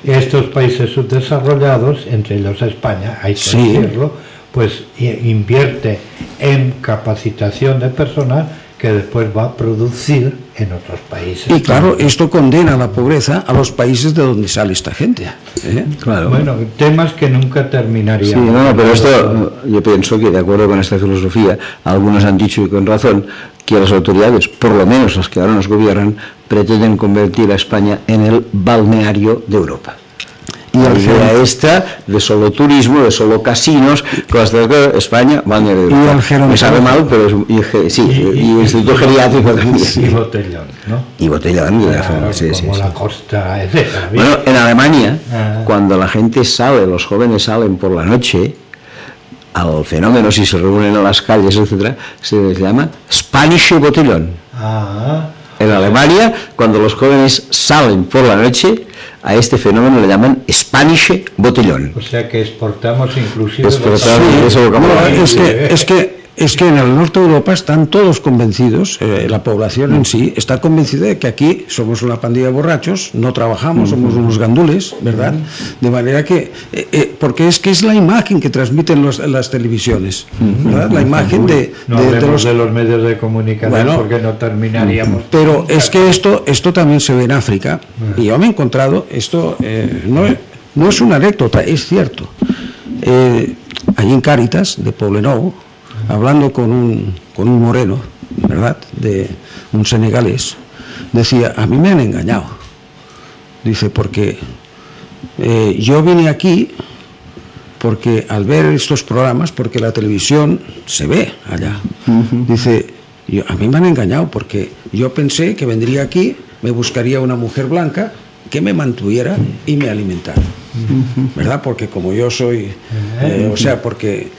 Y estos países subdesarrollados, entre ellos España, hay que decirlo, pues invierte en capacitación de personal que después va a producir en otros países. Y claro, esto condena a la pobreza a los países de donde sale esta gente. Claro. Bueno, temas que nunca terminaríamos. Sí, no, pero esto, yo pienso que de acuerdo con esta filosofía, algunos han dicho y con razón que las autoridades, por lo menos las que ahora nos gobiernan, pretenden convertir a España en el balneario de Europa. Y la idea esta de solo turismo, de solo casinos, cosas de España, balneario de Europa. Me sabe mal, pero es, y Instituto Geriátrico también. Y Botellón, ¿no? Y Botellón, claro, como la costa, etc. Bueno, en Alemania, cuando la gente sale, los jóvenes salen por la noche, al fenómeno, si se reúnen en las calles, etcétera, se les llama Spanish Botellón. En Alemania, cuando los jóvenes salen por la noche, a este fenómeno le llaman Spanish Botellón. O sea que exportamos inclusive... Es que en el norte de Europa están todos convencidos, la población en sí está convencida de que aquí somos una pandilla de borrachos, no trabajamos, somos unos gandules, ¿verdad? De manera que, porque es que es la imagen que transmiten las televisiones, ¿verdad? La imagen de los medios de comunicación, bueno, porque no terminaríamos. Pero es que esto también se ve en África, y yo me he encontrado, esto no es una anécdota, es cierto. Allí en Cáritas, de Poblenou, hablando con un moreno, ¿verdad?, de un senegalés, decía, a mí me han engañado. Dice, porque yo vine aquí porque al ver estos programas, porque la televisión se ve allá, dice, a mí me han engañado porque yo pensé que vendría aquí, me buscaría una mujer blanca que me mantuviera y me alimentara, ¿verdad? Porque como yo soy, porque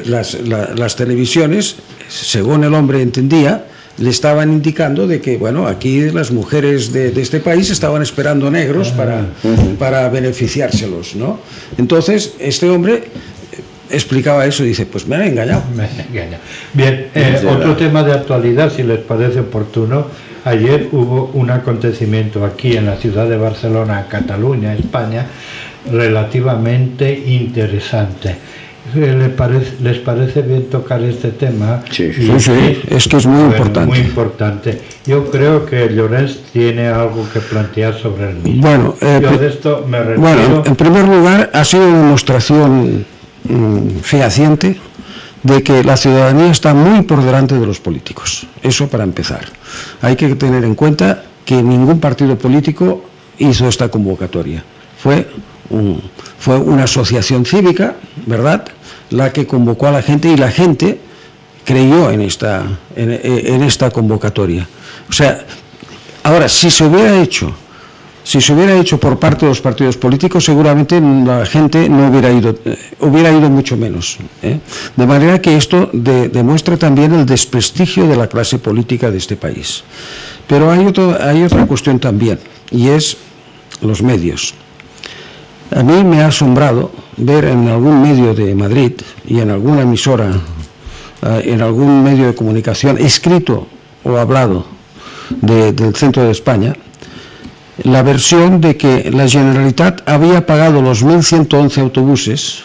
las televisiones, según el hombre entendía, le estaban indicando de que, bueno, aquí las mujeres de este país estaban esperando negros para beneficiárselos, ¿no? Entonces, este hombre explicaba eso y dice, pues me han engañado. Bien, otro tema de actualidad, si les parece oportuno. Ayer hubo un acontecimiento aquí en la ciudad de Barcelona, Cataluña, España, relativamente interesante. ¿Les parece bien tocar este tema? Sí, es que es muy importante. Muy importante. Yo creo que Llorens tiene algo que plantear sobre el mismo. Bueno, yo de esto me refiero... Bueno, en primer lugar, ha sido una demostración fehaciente de que la ciudadanía está muy por delante de los políticos. Eso para empezar. Hay que tener en cuenta que ningún partido político hizo esta convocatoria. Fue una asociación cívica, ¿verdad?, la que convocó a la gente, y la gente creyó en esta convocatoria. O sea, ahora, si se hubiera hecho por parte de los partidos políticos, seguramente la gente no hubiera ido mucho menos, ¿eh? De manera que esto demuestra también el desprestigio de la clase política de este país. Pero hay otra cuestión también, y es los medios. A mí me ha asombrado ver en algún medio de Madrid y en alguna emisora, en algún medio de comunicación, escrito o hablado del centro de España, la versión de que la Generalitat había pagado los 1.111 autobuses,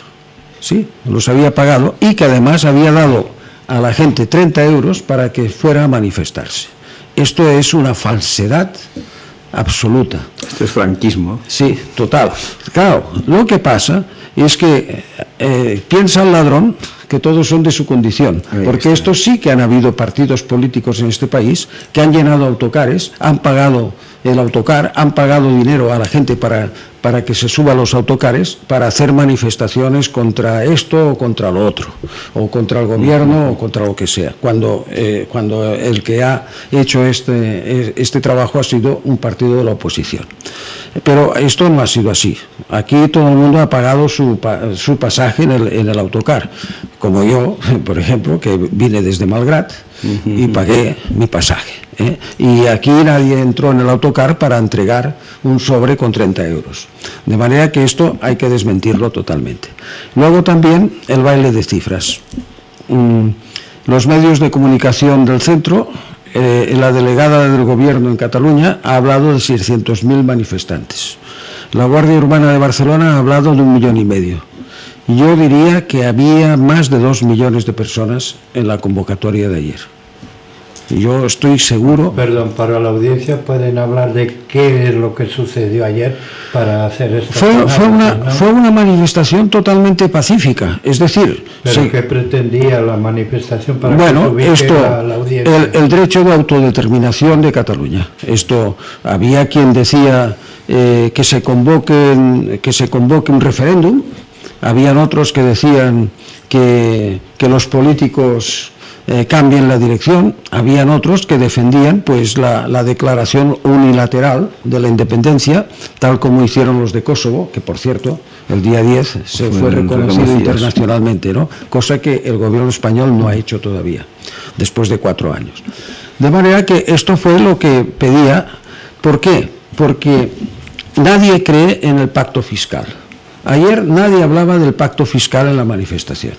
sí, los había pagado, y que además había dado a la gente 30 euros para que fuera a manifestarse. Esto es una falsedad absoluta. Esto es franquismo. Sí, total. Claro, lo que pasa es que piensa el ladrón que todos son de su condición, porque estos sí que han habido partidos políticos en este país que han llenado autocares, han pagado el autocar, han pagado dinero a la gente para que se suba a los autocares, para hacer manifestaciones contra esto o contra lo otro, o contra el gobierno o contra lo que sea, cuando el que ha hecho este trabajo ha sido un partido de la oposición. Pero esto no ha sido así. Aquí todo el mundo ha pagado su pasaje en el autocar, como yo, por ejemplo, que vine desde Malgrat y pagué mi pasaje, ¿eh? Y aquí nadie entró en el autocar para entregar un sobre con 30 euros. De manera que esto hay que desmentirlo totalmente. Luego también el baile de cifras. los medios de comunicación del centro, la delegada del gobierno en Cataluña ha hablado de 600.000 manifestantes. La Guardia Urbana de Barcelona ha hablado de 1,5 millones. Yo diría que había más de 2 millones de personas en la convocatoria de ayer. Yo estoy seguro... Perdón, para la audiencia pueden hablar de qué es lo que sucedió ayer para hacer esto. Fue una manifestación totalmente pacífica, es decir... ¿Pero qué pretendía la manifestación para bueno, que esto, la audiencia? El derecho de autodeterminación de Cataluña. Esto, había quien decía que se convoque un referéndum, habían otros que decían que los políticos cambien la dirección, habían otros que defendían pues la declaración unilateral de la independencia, tal como hicieron los de Kosovo, que por cierto el día 10 se fue reconocido internacionalmente, ¿no? Cosa que el gobierno español no ha hecho todavía, después de 4 años. De manera que esto fue lo que pedía. ¿Por qué? Porque nadie cree en el pacto fiscal. Ayer nadie hablaba del pacto fiscal en la manifestación.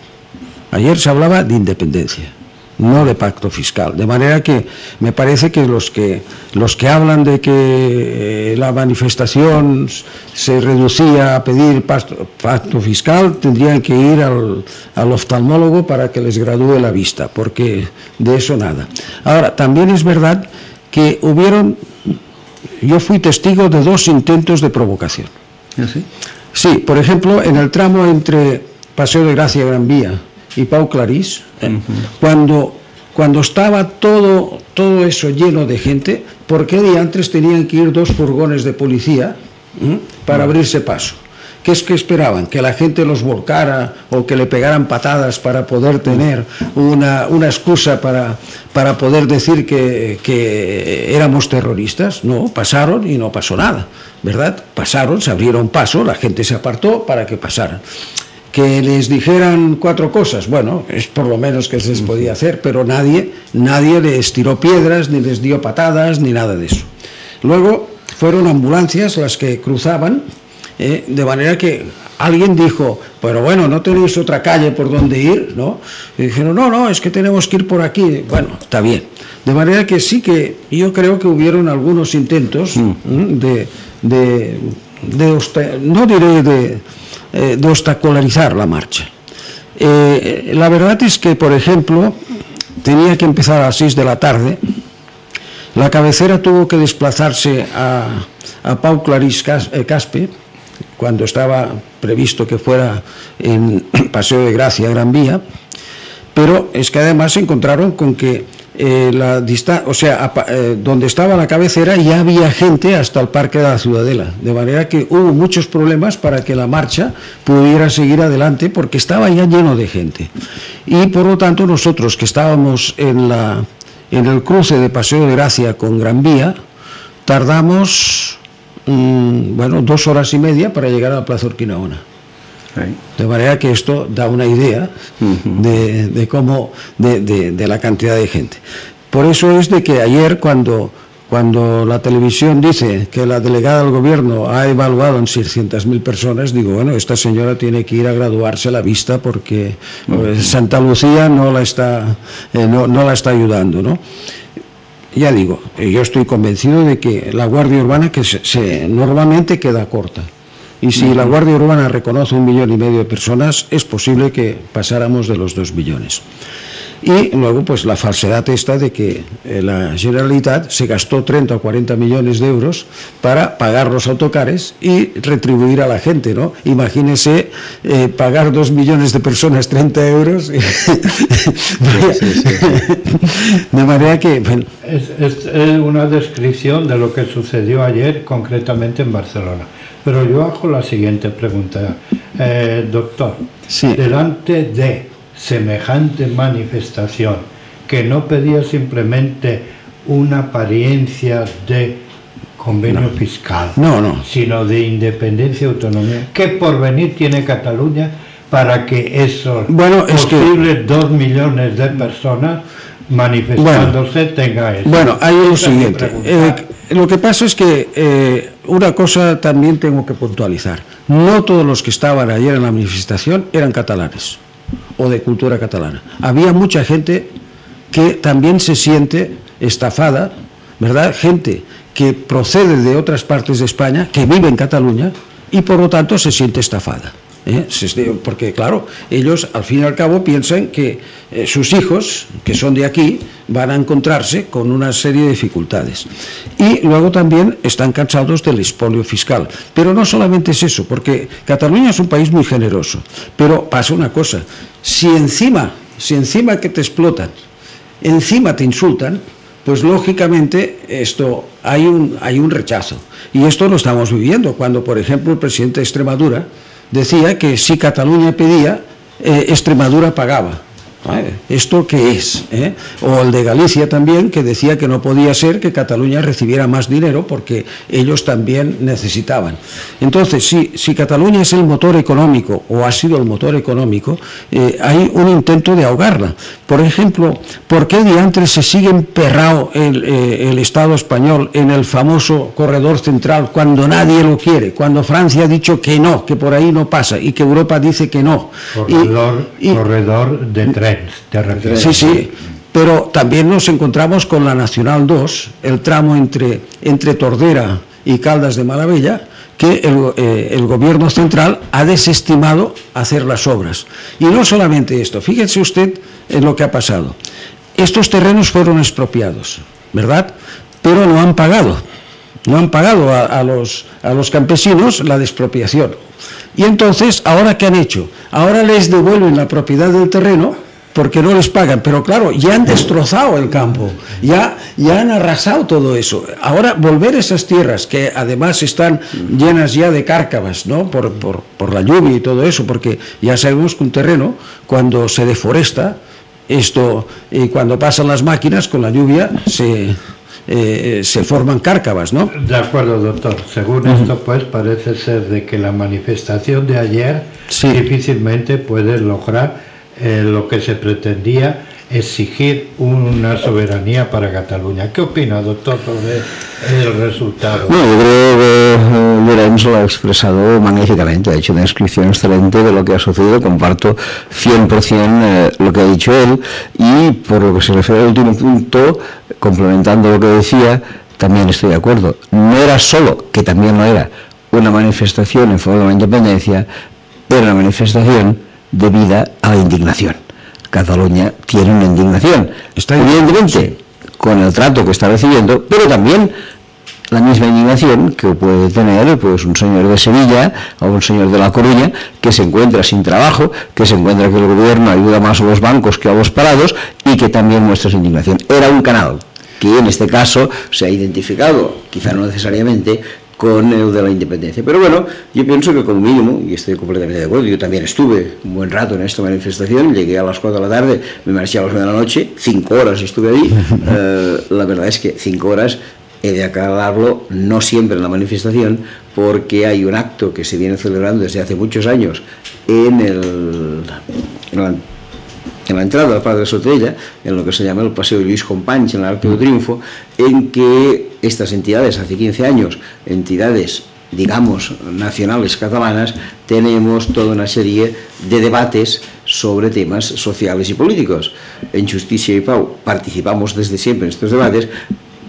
Ayer se hablaba de independencia, no de pacto fiscal. De manera que me parece que los que hablan de que la manifestación se reducía a pedir pacto fiscal tendrían que ir al oftalmólogo para que les gradúe la vista, porque de eso nada. Ahora, también es verdad que yo fui testigo de 2 intentos de provocación. ¿Ah, sí? Sí, por ejemplo, en el tramo entre Paseo de Gracia, Gran Vía y Pau Clarís, cuando estaba todo eso lleno de gente, ¿por qué diantres tenían que ir 2 furgones de policía para abrirse paso? ¿Qué es que esperaban? ¿Que la gente los volcara o que le pegaran patadas para poder tener una excusa para poder decir que éramos terroristas? No, pasaron y no pasó nada, ¿verdad? Pasaron, se abrieron paso, la gente se apartó para que pasaran. Que les dijeran 4 cosas, bueno, es por lo menos que se les podía hacer, pero nadie les tiró piedras, ni les dio patadas, ni nada de eso. Luego fueron ambulancias las que cruzaban, de manera que alguien dijo, pero bueno, ¿no tenéis otra calle por donde ir? ¿No? Y dijeron, no, es que tenemos que ir por aquí. Bueno, está bien. De manera que sí que yo creo que hubieron algunos intentos no diré de obstacularizar la marcha. La verdad es que, por ejemplo, tenía que empezar a las 6 de la tarde, la cabecera tuvo que desplazarse a Pau Clarís Caspe, cuando estaba previsto que fuera en Paseo de Gracia, Gran Vía, pero es que además se encontraron con que donde estaba la cabecera ya había gente hasta el Parque de la Ciudadela, de manera que hubo muchos problemas para que la marcha pudiera seguir adelante porque estaba ya lleno de gente. Y por lo tanto nosotros que estábamos en el cruce de Paseo de Gracia con Gran Vía, tardamos 2 horas y media para llegar a la Plaza Urquinaona. De manera que esto da una idea de cómo, de la cantidad de gente. Por eso es de que ayer cuando la televisión dice que la delegada del gobierno ha evaluado en 600.000 personas, digo, bueno, esta señora tiene que ir a graduarse la vista porque Santa Lucía no la está ayudando, ¿no? Ya digo, yo estoy convencido de que la Guardia Urbana normalmente queda corta. Y si la Guardia Urbana reconoce 1,5 millones de personas, es posible que pasáramos de los 2 millones. Y luego, pues la falsedad esta de que la Generalitat se gastó 30 o 40 millones de euros para pagar los autocares y retribuir a la gente, ¿no? Imagínese pagar 2 millones de personas 30 euros. De manera que... Bueno. Es una descripción de lo que sucedió ayer, concretamente en Barcelona. Pero yo hago la siguiente pregunta, doctor. Sí. Delante de semejante manifestación, que no pedía simplemente una apariencia de convenio fiscal, sino de independencia y autonomía, ¿qué porvenir tiene Cataluña para que esos posibles 2 millones de personas manifestándose tenga eso? Bueno, hay lo siguiente. Lo que pasa es que una cosa también tengo que puntualizar. No todos los que estaban ayer en la manifestación eran catalanes. o de cultura catalana. Había mucha gente que también se siente estafada, ¿verdad? Gente que procede de otras partes de España, que vive en Cataluña y por lo tanto se siente estafada. Porque claro, ellos al fin y al cabo piensan que sus hijos, que son de aquí, van a encontrarse con una serie de dificultades. Y luego también están cansados del expolio fiscal. Pero no solamente es eso, porque Cataluña es un país muy generoso. Pero pasa una cosa, si encima que te explotan, encima te insultan, pues lógicamente hay un rechazo. Y esto lo estamos viviendo cuando, por ejemplo, el presidente de Extremadura decía que si Cataluña pedía, Extremadura pagaba. ¿Esto qué es? O el de Galicia también, que decía que no podía ser que Cataluña recibiera más dinero porque ellos también necesitaban. Entonces, si Cataluña es el motor económico, o ha sido el motor económico, hay un intento de ahogarla. Por ejemplo, ¿por qué diantres se sigue emperrado el Estado español en el famoso corredor central cuando nadie lo quiere? Cuando Francia ha dicho que no, que por ahí no pasa, y que Europa dice que no. Corredor de tren. Sí, pero también nos encontramos con la Nacional 2, el tramo entre Tordera y Caldas de Malavella, que el gobierno central ha desestimado hacer las obras. Y no solamente esto, fíjese usted en lo que ha pasado. Estos terrenos fueron expropiados, ¿verdad? Pero no han pagado a los campesinos la expropiación. Y entonces, ¿ahora qué han hecho? Ahora les devuelven la propiedad del terreno porque no les pagan, pero claro, ya han destrozado el campo, ya han arrasado todo eso. Ahora volver esas tierras, que además están llenas ya de cárcavas, ¿no? por la lluvia y todo eso, porque ya sabemos que un terreno, cuando se deforesta, y cuando pasan las máquinas, con la lluvia se forman cárcavas, ¿no? De acuerdo, doctor. Según esto, pues parece ser de que la manifestación de ayer difícilmente puede lograr lo que se pretendía, exigir una soberanía para Cataluña. ¿Qué opina, doctor, sobre el resultado? Bueno, yo creo que Llorens lo ha expresado magníficamente, ha hecho una descripción excelente de lo que ha sucedido. Comparto 100% lo que ha dicho él, y por lo que se refiere al último punto, complementando lo que decía, también estoy de acuerdo. No era solo, que también lo era, una manifestación en favor de la independencia, pero una manifestación debida a la indignación. Cataluña tiene una indignación, evidentemente, con el trato que está recibiendo, pero también la misma indignación que puede tener pues un señor de Sevilla o un señor de La Coruña que se encuentra sin trabajo, que se encuentra que el gobierno ayuda más a los bancos que a los parados, y que también muestra su indignación. Era un canal que en este caso se ha identificado, quizá no necesariamente, con el de la independencia. Pero bueno, yo pienso que como mínimo, y estoy completamente de acuerdo, yo también estuve un buen rato en esta manifestación, llegué a las 4 de la tarde, me marché a las 9 de la noche, 5 horas estuve ahí. La verdad es que 5 horas, he de aclararlo, no siempre en la manifestación, porque hay un acto que se viene celebrando desde hace muchos años en la entrada al Padre Sotella, en lo que se llama el Paseo Lluís Companys, en el Arco de Triunfo, en que estas entidades, hace 15 años, entidades, digamos, nacionales catalanas, tenemos toda una serie de debates sobre temas sociales y políticos. En Justicia y Pau participamos desde siempre en estos debates,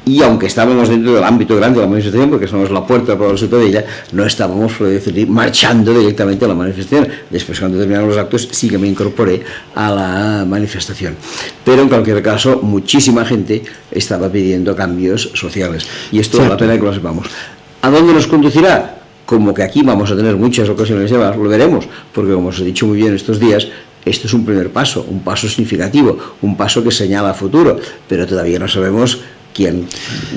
y aunque estábamos dentro del ámbito grande de la manifestación, porque somos la puerta para la Ciutadella, no estábamos, por decir, marchando directamente a la manifestación. Después, cuando terminaron los actos, sí que me incorporé a la manifestación. Pero en cualquier caso, muchísima gente estaba pidiendo cambios sociales, y esto vale la pena que lo sepamos. ¿A dónde nos conducirá? Como que aquí vamos a tener muchas ocasiones de más, lo veremos, porque como os he dicho muy bien estos días, esto es un primer paso, un paso significativo, un paso que señala a futuro, pero todavía no sabemos quién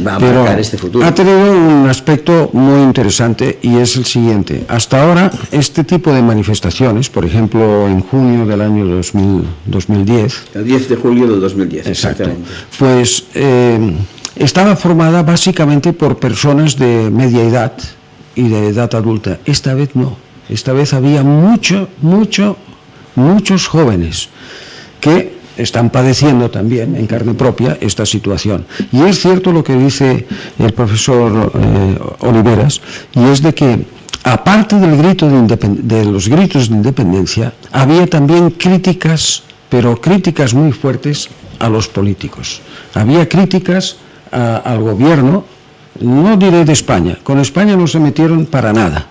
va a marcar este futuro. Ha tenido un aspecto muy interesante, y es el siguiente. Hasta ahora, este tipo de manifestaciones, por ejemplo, en junio del año 2010... El 10 de julio del 2010, exactamente. Pues estaba formada básicamente por personas de media edad y de edad adulta. Esta vez no. Esta vez había muchos jóvenes que están padeciendo también en carne propia esta situación. Y es cierto lo que dice el profesor Oliveras, y es de que aparte del grito de los gritos de independencia, había también críticas, pero críticas muy fuertes a los políticos. Había críticas al gobierno, no diré de España, con España no se metieron para nada,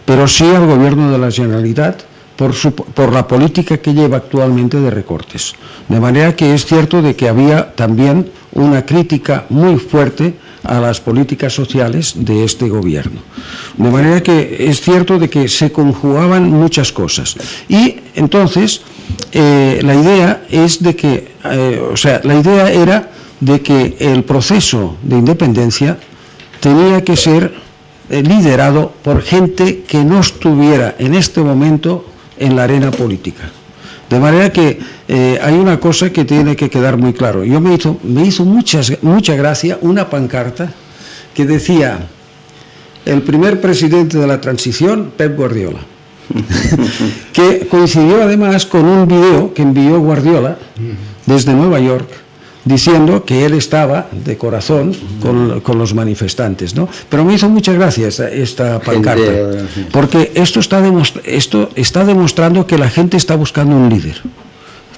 pero sí al gobierno de la Generalitat por la política que lleva actualmente de recortes. De manera que es cierto de que había también una crítica muy fuerte a las políticas sociales de este gobierno. De manera que es cierto de que se conjugaban muchas cosas. Y entonces la idea es de que, la idea era de que el proceso de independencia tenía que ser liderado por gente que no estuviera en este momento en la arena política. De manera que hay una cosa que tiene que quedar muy claro. Me hizo mucha gracia una pancarta que decía: el primer presidente de la transición, Pep Guardiola, que coincidió además con un video que envió Guardiola desde Nueva York, diciendo que él estaba de corazón con los manifestantes, ¿no? Pero me hizo mucha gracia esta pancarta, porque esto está demostrando que la gente está buscando un líder,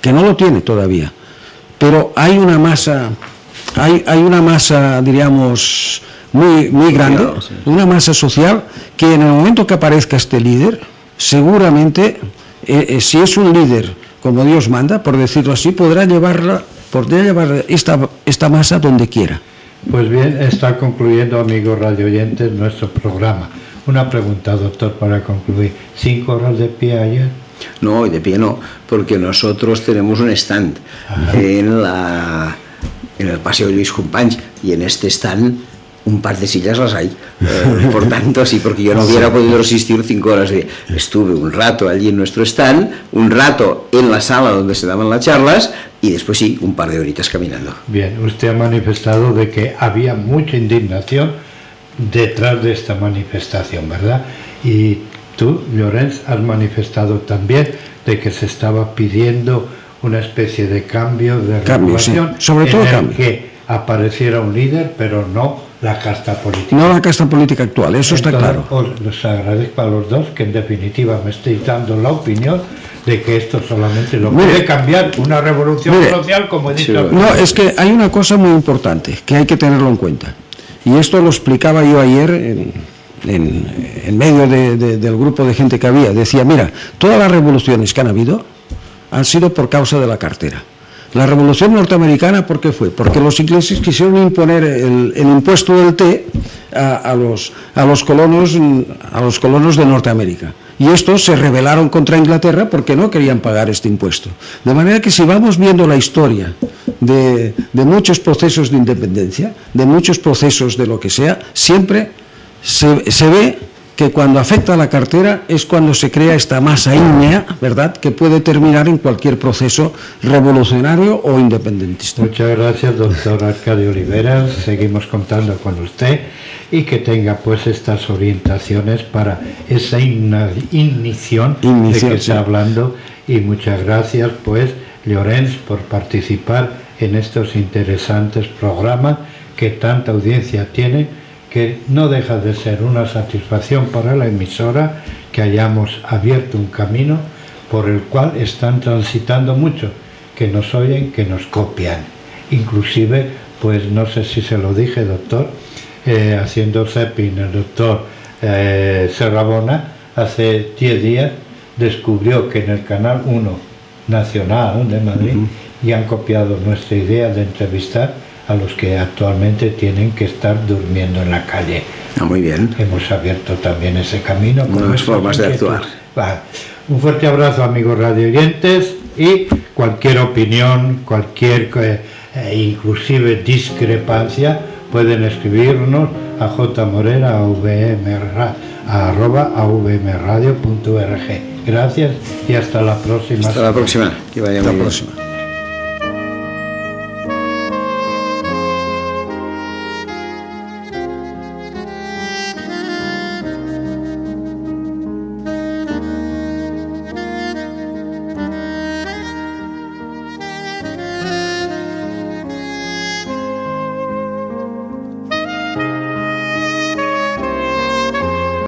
que no lo tiene todavía, pero hay una masa, diríamos, muy grande, una masa social, que en el momento que aparezca este líder, seguramente, si es un líder como Dios manda, por decirlo así, podrá llevar esta masa donde quiera. Pues bien, está concluyendo, amigos radioyentes, nuestro programa. Una pregunta, doctor, para concluir. ¿5 horas de pie ayer? No, de pie no, porque nosotros tenemos un stand en el Paseo Luis Companys, y en este stand un par de sillas las hay, por tanto sí, porque yo no hubiera podido resistir 5 horas. Estuve un rato allí en nuestro stand, un rato en la sala donde se daban las charlas, y después sí, un par de horitas caminando. Bien, usted ha manifestado de que había mucha indignación detrás de esta manifestación, ¿verdad? Y tú, Llorens, has manifestado también de que se estaba pidiendo una especie de cambio de regulación, sí. Sobre todo cambio, que apareciera un líder, pero no la casta política. No la casta política actual, eso está claro. Os los agradezco a los dos que en definitiva me estéis dando la opinión de que esto solamente lo puede cambiar una revolución social, como he dicho. No, es que hay una cosa muy importante que hay que tenerlo en cuenta, y esto lo explicaba yo ayer en medio del grupo de gente que había. Decía, mira, todas las revoluciones que han habido han sido por causa de la cartera. La revolución norteamericana, ¿por qué fue? Porque los ingleses quisieron imponer el impuesto del té a los colonos de Norteamérica, y estos se rebelaron contra Inglaterra porque no querían pagar este impuesto. De manera que si vamos viendo la historia de muchos procesos de independencia, de muchos procesos de lo que sea, siempre se ve que cuando afecta a la cartera es cuando se crea esta masa ígnea, ¿verdad?, que puede terminar en cualquier proceso revolucionario o independentista. Muchas gracias, doctor Arcadio Oliveras. Seguimos contando con usted, y que tenga pues estas orientaciones para esa ignición de que está hablando. Y muchas gracias, pues, Llorens, por participar en estos interesantes programas que tanta audiencia tiene, que no deja de ser una satisfacción para la emisora que hayamos abierto un camino por el cual están transitando muchos, que nos oyen, que nos copian. Inclusive, pues no sé si se lo dije, doctor, haciendo zapping, el doctor Serrabona, hace 10 días descubrió que en el Canal 1 Nacional de Madrid ya han copiado nuestra idea de entrevistar a los que actualmente tienen que estar durmiendo en la calle. Muy bien. Hemos abierto también ese camino. Nuevas formas de actuar. Un fuerte abrazo, amigos radioyentes, y cualquier opinión, cualquier inclusive discrepancia, pueden escribirnos a jmorera@avmradio.org. Gracias y hasta la próxima. Hasta la próxima. Que vaya muy bien.